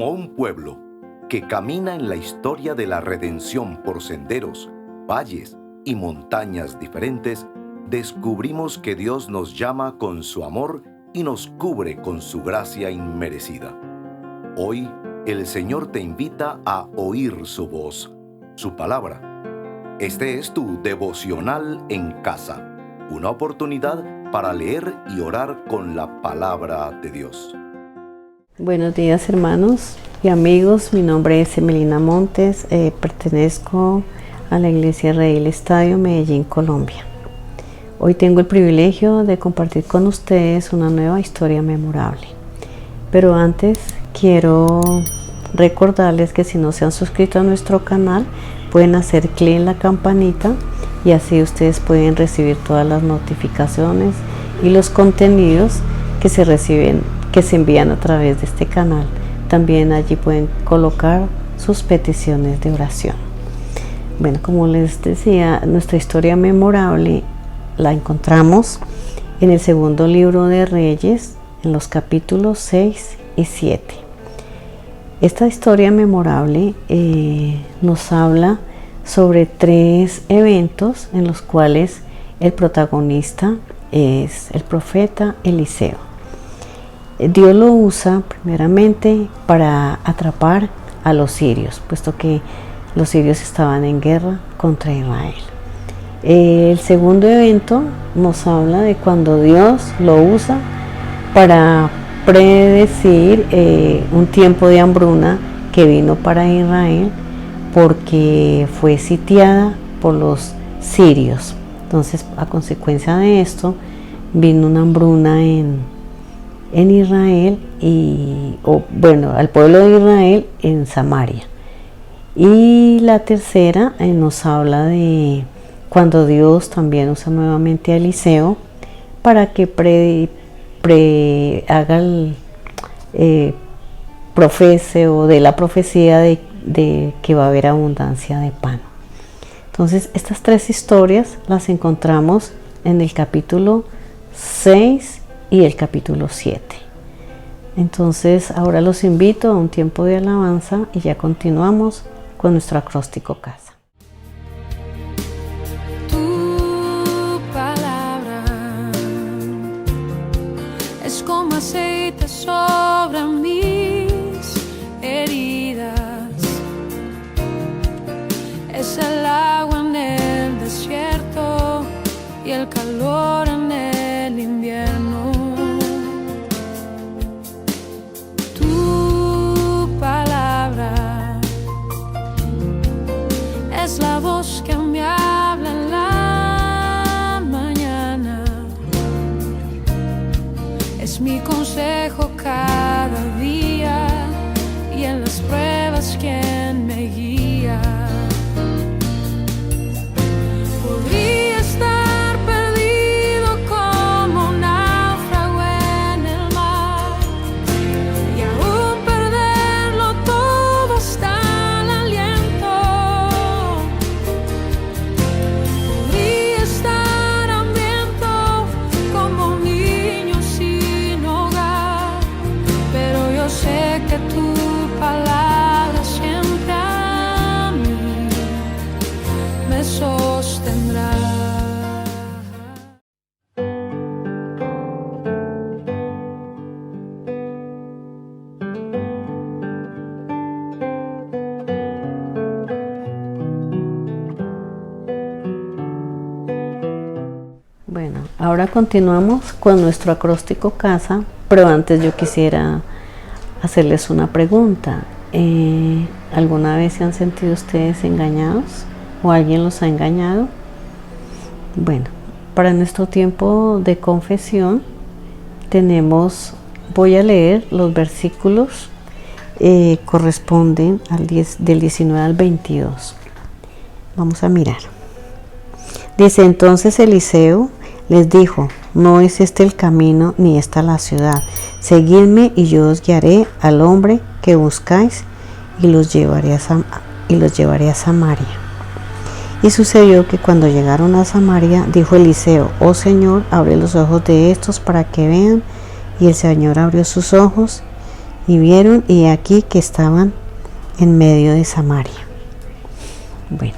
Como un pueblo que camina en la historia de la redención por senderos, valles y montañas diferentes, descubrimos que Dios nos llama con su amor y nos cubre con su gracia inmerecida. Hoy, el Señor te invita a oír su voz, su palabra. Este es tu devocional en casa, una oportunidad para leer y orar con la palabra de Dios. Buenos días, hermanos y amigos. Mi nombre es Emelina Montes, pertenezco a la Iglesia Redil Estadio, Medellín, Colombia. Hoy tengo el privilegio de compartir con ustedes una nueva historia memorable. Pero antes quiero recordarles que si no se han suscrito a nuestro canal, pueden hacer clic en la campanita y así ustedes pueden recibir todas las notificaciones y los contenidos que se envían a través de este canal. También allí pueden colocar sus peticiones de oración. Bueno, como les decía, nuestra historia memorable la encontramos en el segundo libro de Reyes, en los capítulos 6 y 7. Esta historia memorable nos habla sobre 3 eventos en los cuales el protagonista es el profeta Eliseo. Dios lo usa primeramente para atrapar a los sirios, puesto que los sirios estaban en guerra contra Israel. El segundo evento nos habla de cuando Dios lo usa para predecir un tiempo de hambruna que vino para Israel porque fue sitiada por los sirios. Entonces, a consecuencia de esto, vino una hambruna en Israel al pueblo de Israel en Samaria. Y la tercera nos habla de cuando Dios también usa nuevamente a Eliseo para que profese o de la profecía de que va a haber abundancia de pan. Entonces, estas 3 historias las encontramos en el capítulo 6 y el capítulo 7. Entonces, ahora los invito a un tiempo de alabanza y ya continuamos con nuestro acróstico casa. Tu palabra es como aceite sobre mis heridas, es el agua en el desierto y el calor en el invierno. Tu palabra es la voz que me habla en la mañana, es mi consejo cada día y en las pruebas quien me guía. Podría estar perdido como un náufrago en el mar y aún perderlo todo hasta el aliento. Podría estar hambriento como un niño sin hogar, pero yo sé que tu palabra siempre a mí me sostendrá. Bueno, ahora continuamos con nuestro acróstico casa, pero antes yo quisiera hacerles una pregunta. ¿Alguna vez se han sentido ustedes engañados o alguien los ha engañado? Bueno, para nuestro tiempo de confesión voy a leer los versículos corresponden del 19 al 22. Vamos a mirar. Dice: entonces Eliseo les dijo: no es este el camino ni esta la ciudad. Seguidme y yo os guiaré al hombre que buscáis y los llevaré a Samaria. Y sucedió que cuando llegaron a Samaria, dijo Eliseo: oh Señor, abre los ojos de estos para que vean. Y el Señor abrió sus ojos y vieron, y aquí que estaban en medio de Samaria. Bueno,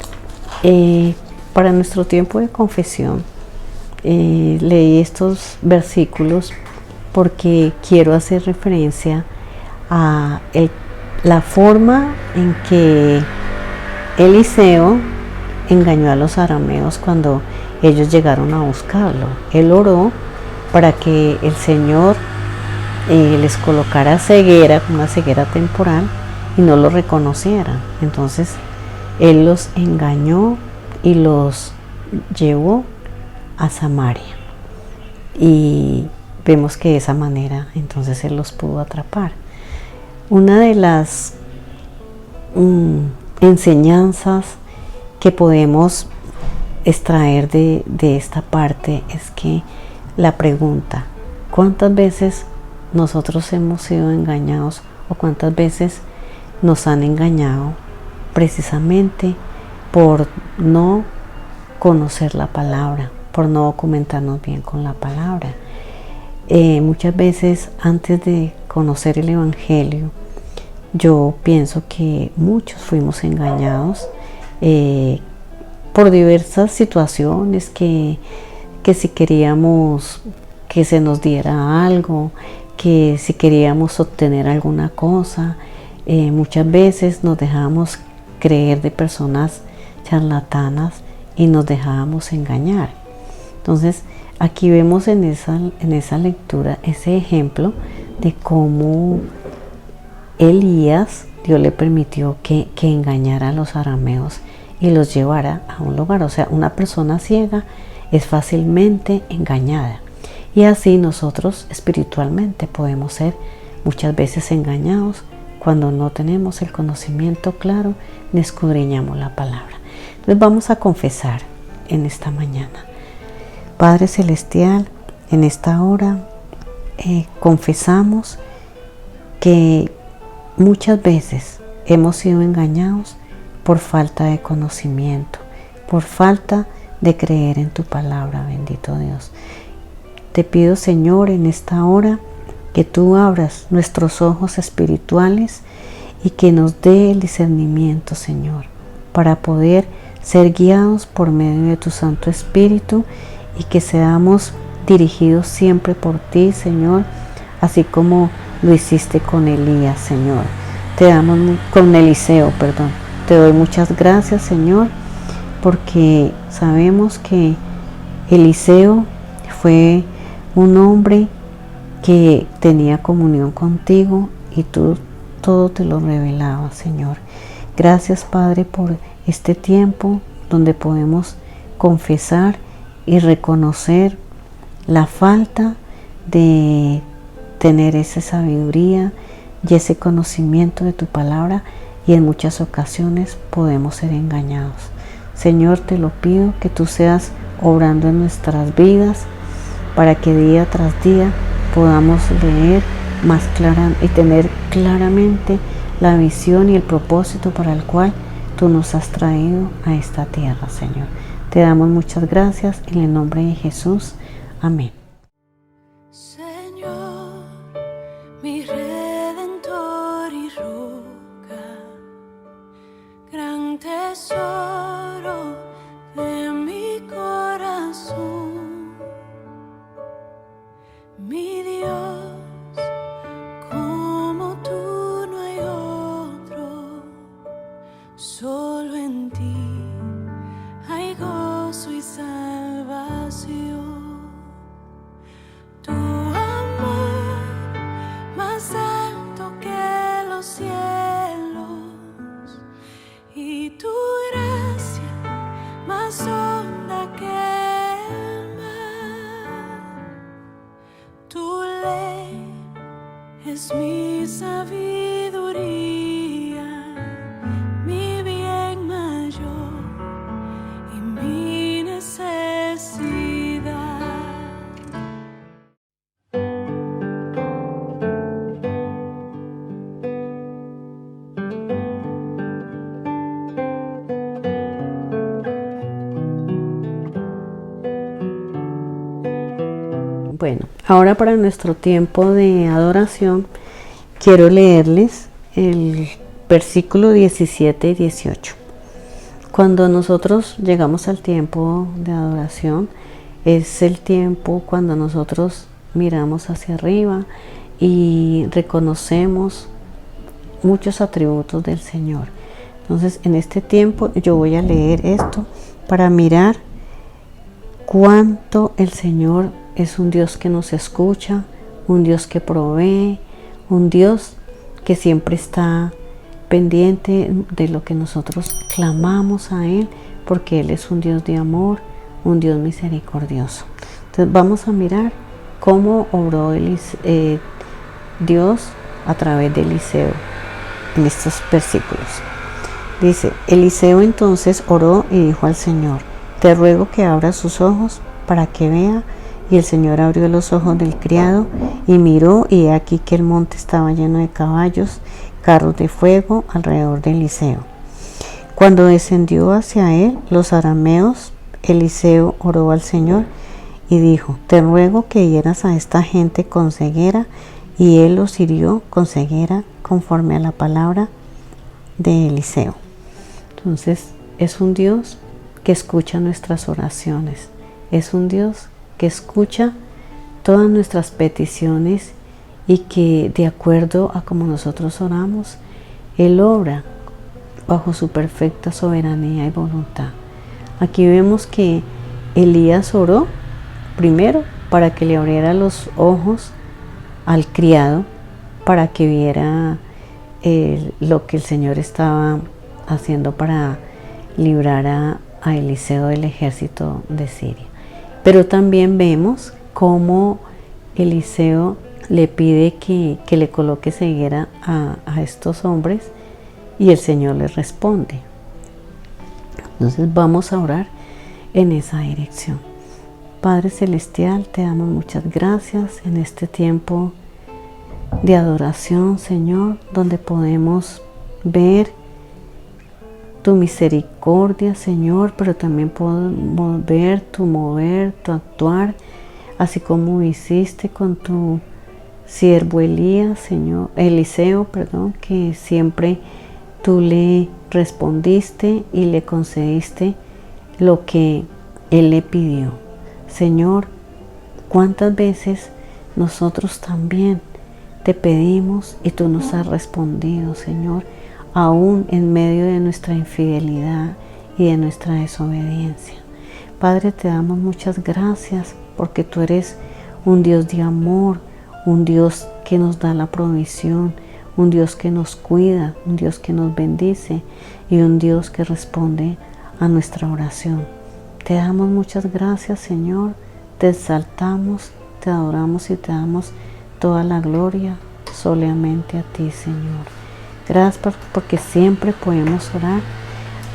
para nuestro tiempo de confesión, leí estos versículos porque quiero hacer referencia a la forma en que Eliseo engañó a los arameos cuando ellos llegaron a buscarlo. Él oró para que el Señor les colocara ceguera, una ceguera temporal, y no lo reconocieran. Entonces Él los engañó y los llevó a Samaria. Y vemos que de esa manera entonces Él los pudo atrapar. Una de las enseñanzas que podemos extraer de esta parte es que la pregunta, ¿cuántas veces nosotros hemos sido engañados o cuántas veces nos han engañado precisamente por no conocer la palabra, por no documentarnos bien con la palabra? Muchas veces antes de conocer el Evangelio, yo pienso que muchos fuimos engañados por diversas situaciones, que si queríamos que se nos diera algo, que si queríamos obtener alguna cosa, muchas veces nos dejábamos creer de personas charlatanas y nos dejábamos engañar. Entonces aquí vemos en esa lectura ese ejemplo de cómo Elías, Dios le permitió que engañara a los arameos y los llevara a un lugar. O sea, una persona ciega es fácilmente engañada. Y así nosotros espiritualmente podemos ser muchas veces engañados cuando no tenemos el conocimiento claro ni escudriñamos la palabra. Entonces vamos a confesar en esta mañana. Padre Celestial, en esta hora confesamos que muchas veces hemos sido engañados por falta de conocimiento, por falta de creer en tu palabra, bendito Dios. Te pido, Señor, en esta hora que tú abras nuestros ojos espirituales y que nos dé el discernimiento, Señor, para poder ser guiados por medio de tu Santo Espíritu y que seamos dirigidos siempre por ti, Señor, así como lo hiciste con Elías, Señor. Con Eliseo, perdón. Te doy muchas gracias, Señor, porque sabemos que Eliseo fue un hombre que tenía comunión contigo y tú todo te lo revelabas, Señor. Gracias, Padre, por este tiempo donde podemos confesar y reconocer la falta de tener esa sabiduría y ese conocimiento de tu palabra, y en muchas ocasiones podemos ser engañados. Señor, te lo pido que tú seas obrando en nuestras vidas para que día tras día podamos leer más clara y tener claramente la visión y el propósito para el cual tú nos has traído a esta tierra, Señor. Te damos muchas gracias en el nombre de Jesús. Amén. Señor, mi Redentor y roca, gran tesoro de mi corazón, mi Dios, como tú no hay otro, solo en ti hay gozo y salvación. Tu amor más alto que los cielos y tu gracia más honda que el mar. Tu ley es mi sabiduría, mi bien mayor y mi necesidad. Bueno, ahora para nuestro tiempo de adoración quiero leerles el versículo 17 y 18. Cuando nosotros llegamos al tiempo de adoración, es el tiempo cuando nosotros miramos hacia arriba y reconocemos muchos atributos del Señor. Entonces, en este tiempo yo voy a leer esto para mirar cuánto el Señor es un Dios que nos escucha, un Dios que provee, un Dios que siempre está pendiente de lo que nosotros clamamos a Él, porque Él es un Dios de amor, un Dios misericordioso. Entonces vamos a mirar cómo obró Dios a través de Eliseo en estos versículos. Dice: Eliseo entonces oró y dijo al Señor: te ruego que abra sus ojos para que vea. Y el Señor abrió los ojos del criado y miró, y he aquí que el monte estaba lleno de caballos, carros de fuego alrededor de Eliseo. Cuando descendió hacia él los arameos, Eliseo oró al Señor y dijo: te ruego que hieras a esta gente con ceguera. Y él los hirió con ceguera conforme a la palabra de Eliseo. Entonces, es un Dios que escucha nuestras oraciones. Es un Dios que escucha todas nuestras peticiones y que, de acuerdo a como nosotros oramos, Él obra bajo su perfecta soberanía y voluntad. Aquí vemos que Elías oró primero para que le abriera los ojos al criado, para que viera lo que el Señor estaba haciendo para librar a Eliseo del ejército de Siria. Pero también vemos cómo Eliseo le pide que le coloque ceguera a estos hombres, y el Señor le responde. Entonces vamos a orar en esa dirección. Padre Celestial, te damos muchas gracias en este tiempo de adoración, Señor, donde podemos ver tu misericordia, Señor, pero también podemos ver tu mover, tu actuar, así como hiciste con tu siervo Eliseo, que siempre tú le respondiste y le concediste lo que él le pidió. Señor, ¿cuántas veces nosotros también te pedimos y tú nos has respondido, Señor, aún en medio de nuestra infidelidad y de nuestra desobediencia? Padre, te damos muchas gracias porque tú eres un Dios de amor, un Dios que nos da la provisión, un Dios que nos cuida, un Dios que nos bendice y un Dios que responde a nuestra oración. Te damos muchas gracias, Señor, te exaltamos, te adoramos y te damos toda la gloria solamente a ti, Señor. Gracias porque siempre podemos orar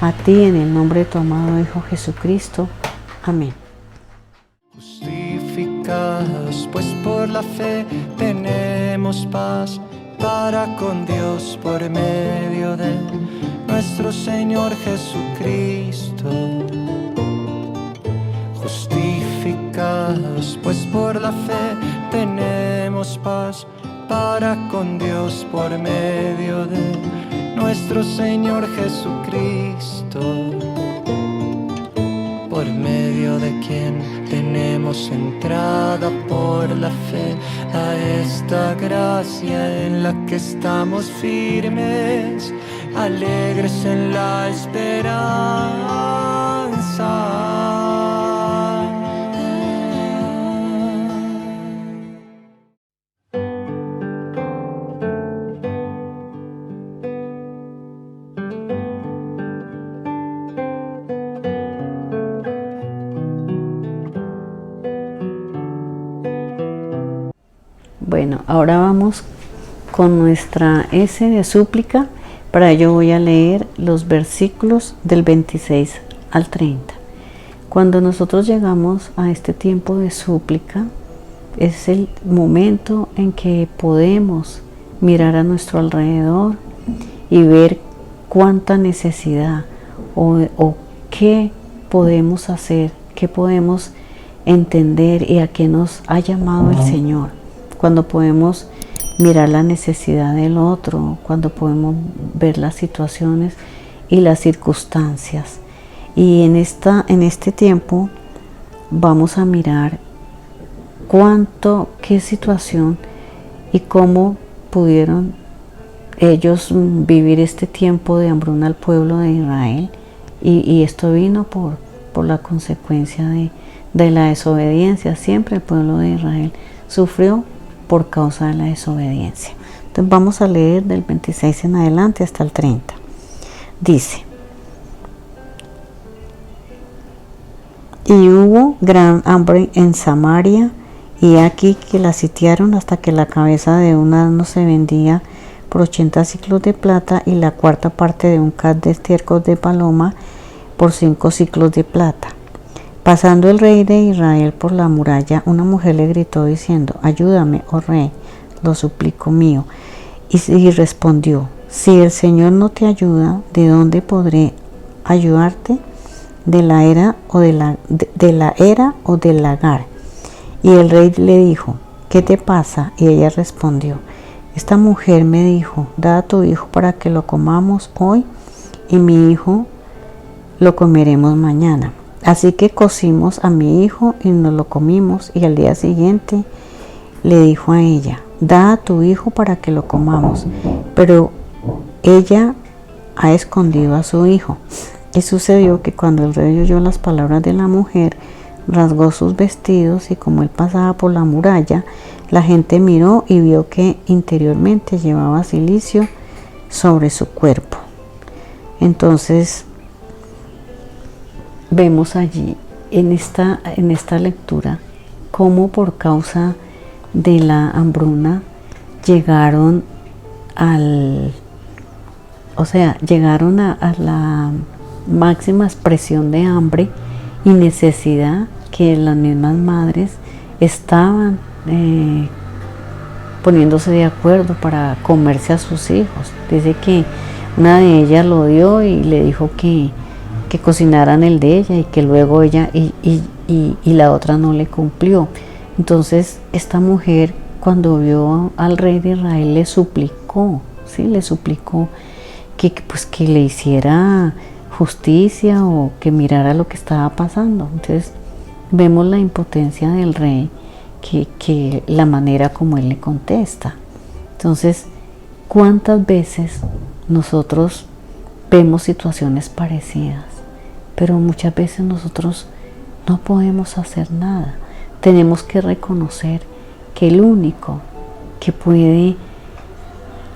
a ti en el nombre de tu amado Hijo Jesucristo. Amén. Justificados pues por la fe tenemos paz para con Dios por medio de nuestro Señor Jesucristo. Justificados pues por la fe tenemos paz para con Dios por medio de nuestro Señor Jesucristo, por medio de quien tenemos entrada por la fe a esta gracia en la que estamos firmes, alegres en la esperanza. Bueno, ahora vamos con nuestra S de súplica. Para ello voy a leer los versículos del 26 al 30. Cuando nosotros llegamos a este tiempo de súplica, es el momento en que podemos mirar a nuestro alrededor y ver cuánta necesidad o qué podemos hacer, qué podemos entender y a qué nos ha llamado el Señor. Cuando podemos mirar la necesidad del otro, cuando podemos ver las situaciones y las circunstancias. Y en este tiempo vamos a mirar qué situación y cómo pudieron ellos vivir este tiempo de hambruna al pueblo de Israel. Y esto vino por la consecuencia de la desobediencia. Siempre el pueblo de Israel sufrió por causa de la desobediencia. Entonces vamos a leer del 26 en adelante hasta el 30. Dice: y hubo gran hambre en Samaria, y aquí que la sitiaron hasta que la cabeza de un asno se vendía por 80 siclos de plata, y la cuarta parte de un cad de estiércol de paloma por 5 siclos de plata. Pasando el rey de Israel por la muralla, una mujer le gritó diciendo: ayúdame, oh rey, lo suplico mío. Y respondió: si el Señor no te ayuda, ¿de dónde podré ayudarte? ¿De la era o del lagar? Y el rey le dijo: ¿qué te pasa? Y ella respondió: esta mujer me dijo: da a tu hijo para que lo comamos hoy, y mi hijo lo comeremos mañana. Así que cocimos a mi hijo y nos lo comimos, y al día siguiente le dijo a ella: da a tu hijo para que lo comamos. Pero ella ha escondido a su hijo. Y sucedió que cuando el rey oyó las palabras de la mujer, rasgó sus vestidos, y como él pasaba por la muralla, la gente miró y vio que interiormente llevaba cilicio sobre su cuerpo. Entonces vemos allí en esta lectura cómo por causa de la hambruna llegaron a la máxima expresión de hambre y necesidad, que las mismas madres estaban poniéndose de acuerdo para comerse a sus hijos. Dice que una de ellas lo dio y le dijo que cocinaran el de ella, y que luego ella y la otra no le cumplió. Entonces esta mujer, cuando vio al rey de Israel, le suplicó que le hiciera justicia o que mirara lo que estaba pasando. Entonces vemos la impotencia del rey, que la manera como él le contesta. Entonces, ¿cuántas veces nosotros vemos situaciones parecidas? Pero muchas veces nosotros no podemos hacer nada. Tenemos que reconocer que el único que puede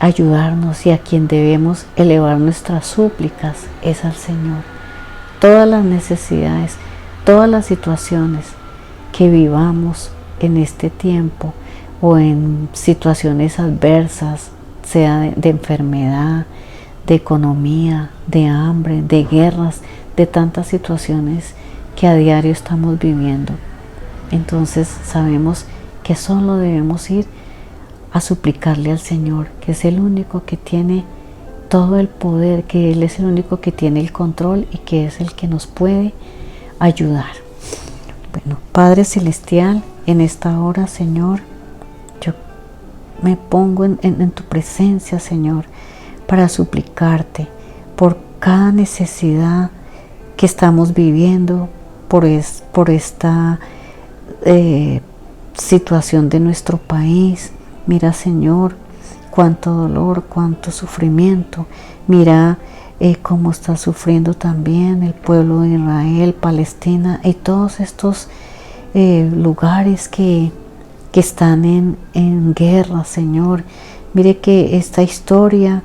ayudarnos y a quien debemos elevar nuestras súplicas es al Señor. Todas las necesidades, todas las situaciones que vivamos en este tiempo o en situaciones adversas, sea de enfermedad, de economía, de hambre, de guerras, de tantas situaciones que a diario estamos viviendo. Entonces sabemos que solo debemos ir a suplicarle al Señor, que es el único que tiene todo el poder, que Él es el único que tiene el control y que es el que nos puede ayudar. Bueno, Padre Celestial, en esta hora, Señor, yo me pongo en tu presencia, Señor, para suplicarte por cada necesidad que estamos viviendo, por esta situación de nuestro país. Mira, Señor, cuánto dolor, cuánto sufrimiento. Mira cómo está sufriendo también el pueblo de Israel, Palestina y todos estos lugares que están en guerra, Señor. Mire que esta historia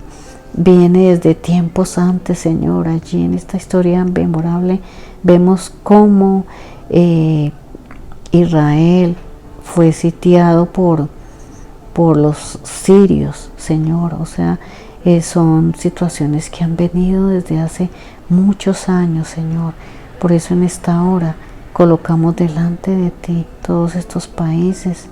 viene desde tiempos antes, Señor. Allí en esta historia memorable vemos cómo Israel fue sitiado por los sirios, Señor. O sea, son situaciones que han venido desde hace muchos años, Señor. Por eso en esta hora colocamos delante de ti todos estos países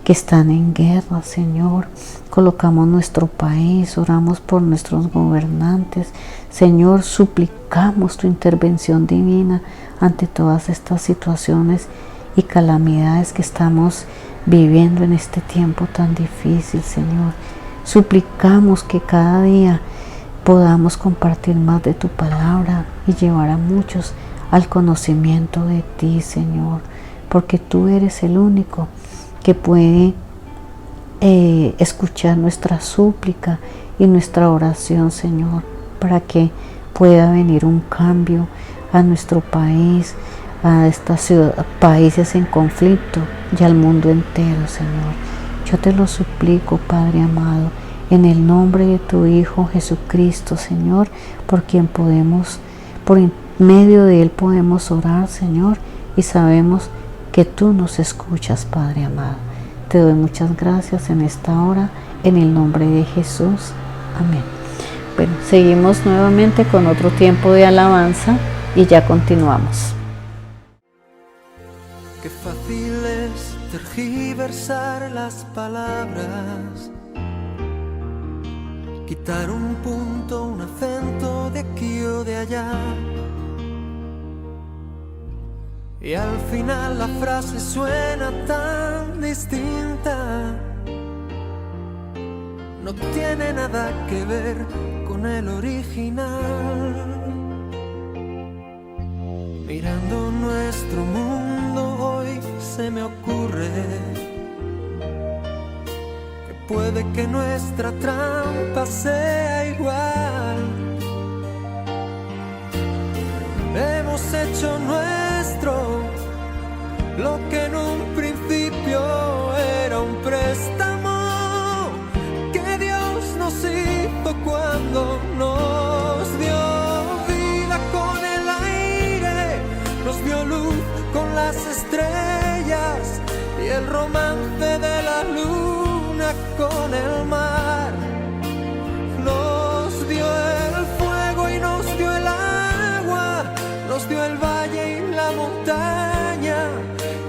que están en guerra, Señor. Colocamos nuestro país, oramos por nuestros gobernantes, Señor. Suplicamos tu intervención divina ante todas estas situaciones y calamidades que estamos viviendo en este tiempo tan difícil, Señor. Suplicamos que cada día podamos compartir más de tu palabra y llevar a muchos al conocimiento de ti, Señor, porque tú eres el único que puede escuchar nuestra súplica y nuestra oración, Señor, para que pueda venir un cambio a nuestro país, a estas países en conflicto y al mundo entero, Señor. Yo te lo suplico, Padre amado, en el nombre de tu Hijo Jesucristo, Señor, por medio de Él podemos orar, Señor, y sabemos que tú nos escuchas, Padre amado. Te doy muchas gracias en esta hora, en el nombre de Jesús. Amén. Bueno, seguimos nuevamente con otro tiempo de alabanza y ya continuamos. Qué fácil es tergiversar las palabras, quitar un punto, un acento de aquí o de allá, y al final la frase suena tan distinta. No tiene nada que ver con el original. Mirando nuestro mundo hoy se me ocurre que puede que nuestra trampa sea igual. Hemos hecho nuestro lo que en un principio era un préstamo que Dios nos hizo cuando nos dio vida con el aire, nos dio luz con las estrellas y el romance de la luna con el mar. Nos dio el fuego y nos dio el agua, nos dio el valle y la montaña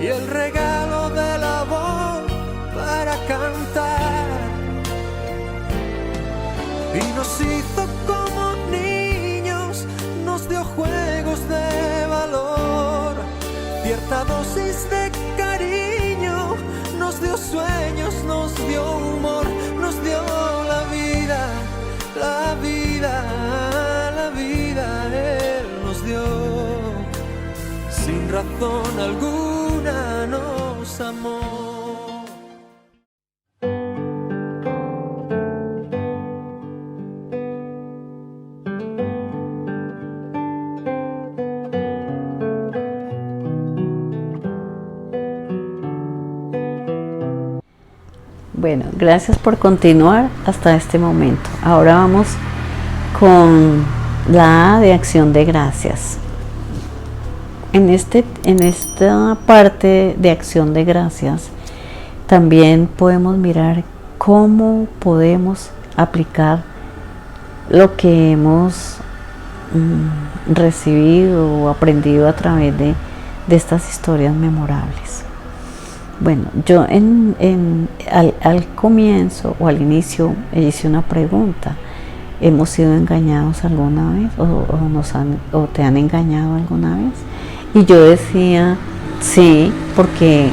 y el regalo de la voz para cantar. Y nos hizo como niños, nos dio juegos de valor, cierta dosis de cariño, nos dio sueños, nos dio humor, nos dio la vida, la vida, la vida, Él nos dio. Sin razón alguna nos amó. Bueno, gracias por continuar hasta este momento. Ahora vamos con la A de acción de gracias. En esta parte de acción de gracias también podemos mirar cómo podemos aplicar lo que hemos recibido o aprendido a través de estas historias memorables. Bueno, yo al comienzo o al inicio hice una pregunta. ¿Hemos sido engañados alguna vez o te han engañado alguna vez? Y yo decía sí, porque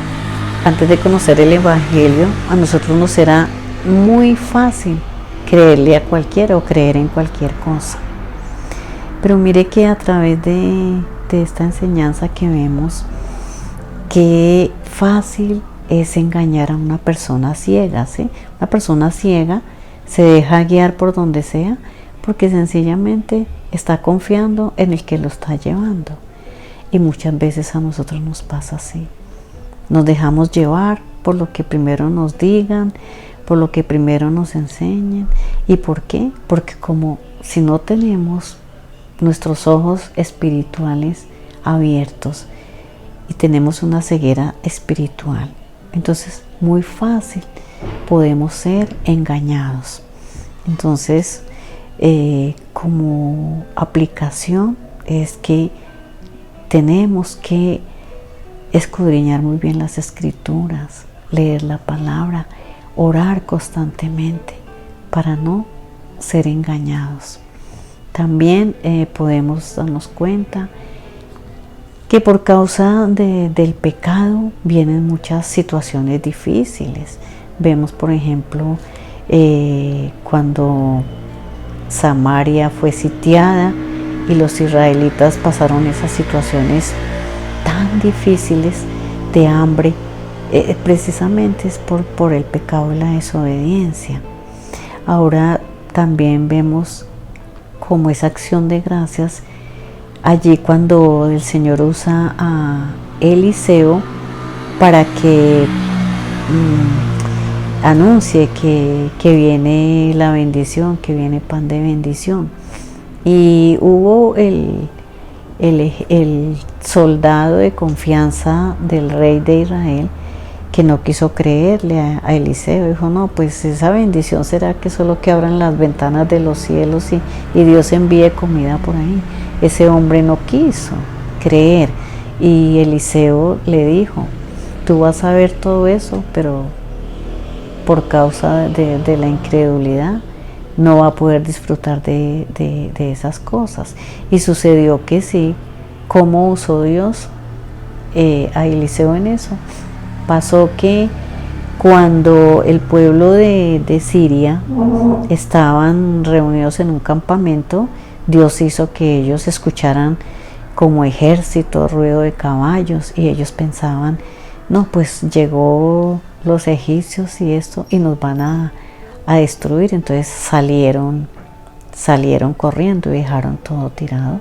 antes de conocer el Evangelio a nosotros nos era muy fácil creerle a cualquiera o creer en cualquier cosa. Pero mire que a través de esta enseñanza que vemos, qué fácil es engañar a una persona ciega, ¿sí? Una persona ciega se deja guiar por donde sea porque sencillamente está confiando en el que lo está llevando. Y muchas veces a nosotros nos pasa así. Nos dejamos llevar por lo que primero nos digan, por lo que primero nos enseñen. ¿Y por qué? Porque como si no tenemos nuestros ojos espirituales abiertos y tenemos una ceguera espiritual, entonces muy fácil podemos ser engañados. Entonces, como aplicación es que tenemos que escudriñar muy bien las escrituras, leer la palabra, orar constantemente para no ser engañados. También podemos darnos cuenta que por causa del pecado vienen muchas situaciones difíciles. Vemos, por ejemplo, cuando Samaria fue sitiada y los israelitas pasaron esas situaciones tan difíciles de hambre, precisamente es por el pecado y la desobediencia. Ahora también vemos como esa acción de gracias allí cuando el Señor usa a Eliseo para que anuncie que viene la bendición, que viene pan de bendición. Y hubo el soldado de confianza del rey de Israel que no quiso creerle a Eliseo. Dijo, no, pues esa bendición será que solo que abran las ventanas de los cielos y Dios envíe comida por ahí. Ese hombre no quiso creer y Eliseo le dijo, tú vas a ver todo eso, pero por causa de la incredulidad no va a poder disfrutar de esas cosas. Y sucedió que sí. ¿Cómo usó Dios a Eliseo en eso? Pasó que cuando el pueblo de Siria estaban reunidos en un campamento, Dios hizo que ellos escucharan como ejército, ruido de caballos, y ellos pensaban, no, pues llegó los egipcios y esto, y nos van a destruir. Entonces salieron corriendo y dejaron todo tirado.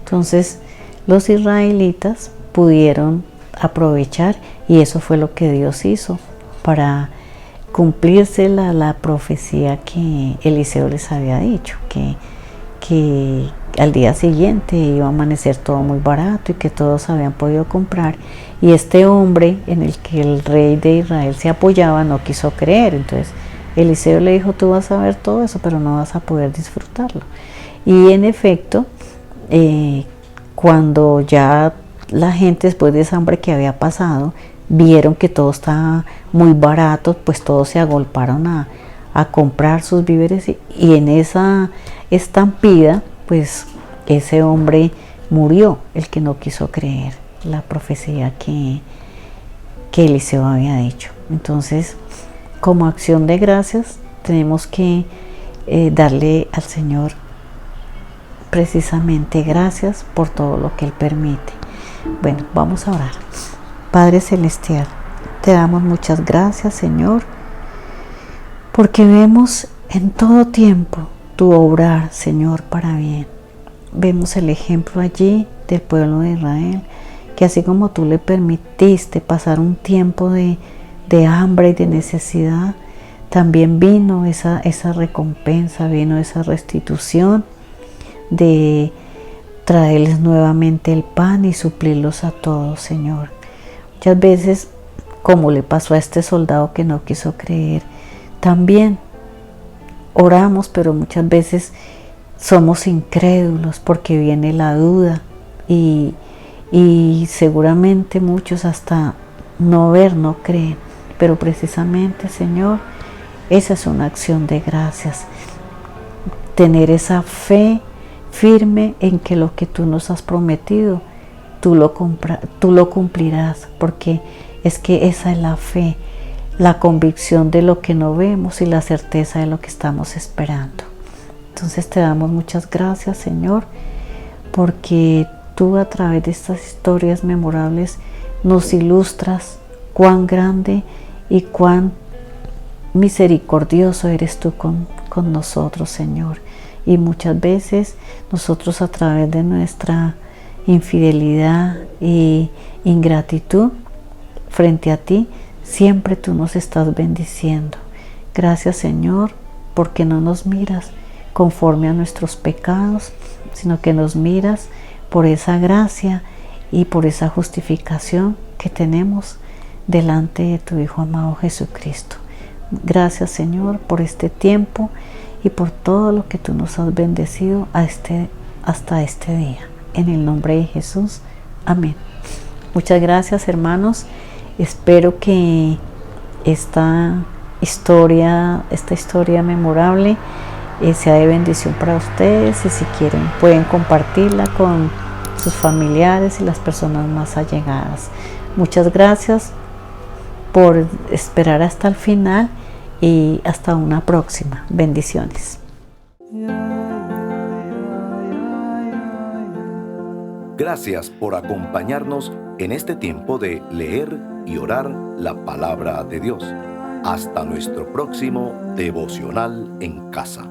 Entonces los israelitas pudieron aprovechar, y eso fue lo que Dios hizo para cumplirse la profecía que Eliseo les había dicho, que al día siguiente iba a amanecer todo muy barato y que todos habían podido comprar, y este hombre en el que el rey de Israel se apoyaba no quiso creer. Entonces Eliseo le dijo, tú vas a ver todo eso, pero no vas a poder disfrutarlo. Y en efecto, cuando ya la gente, después de esa hambre que había pasado, vieron que todo estaba muy barato, pues todos se agolparon a comprar sus víveres, y en esa estampida, pues ese hombre murió, el que no quiso creer la profecía que Eliseo había dicho. Entonces, como acción de gracias, tenemos que darle al Señor precisamente gracias por todo lo que Él permite. Bueno, vamos a orar. Padre Celestial, te damos muchas gracias, Señor, porque vemos en todo tiempo tu obrar, Señor, para bien. Vemos el ejemplo allí del pueblo de Israel, que así como tú le permitiste pasar un tiempo de hambre y de necesidad, también vino esa recompensa, vino esa restitución de traerles nuevamente el pan y suplirlos a todos, Señor. Muchas veces, como le pasó a este soldado que no quiso creer, también oramos, pero muchas veces somos incrédulos porque viene la duda, y seguramente muchos hasta no ver, no creen. Pero precisamente, Señor, esa es una acción de gracias, tener esa fe firme en que lo que tú nos has prometido, tú lo cumplirás, porque es que esa es la fe, la convicción de lo que no vemos y la certeza de lo que estamos esperando. Entonces te damos muchas gracias, Señor, porque tú a través de estas historias memorables nos ilustras cuán grande y cuán misericordioso eres tú con nosotros, Señor. Y muchas veces nosotros, a través de nuestra infidelidad e ingratitud frente a ti, siempre tú nos estás bendiciendo. Gracias, Señor, porque no nos miras conforme a nuestros pecados, sino que nos miras por esa gracia y por esa justificación que tenemos delante de tu Hijo amado Jesucristo. Gracias, Señor, por este tiempo y por todo lo que tú nos has bendecido hasta este día. En el nombre de Jesús. Amén. Muchas gracias, hermanos. Espero que esta historia memorable sea de bendición para ustedes, y si quieren pueden compartirla con sus familiares y las personas más allegadas. Muchas gracias por esperar hasta el final y hasta una próxima. Bendiciones. Gracias por acompañarnos en este tiempo de leer y orar la palabra de Dios. Hasta nuestro próximo devocional en casa.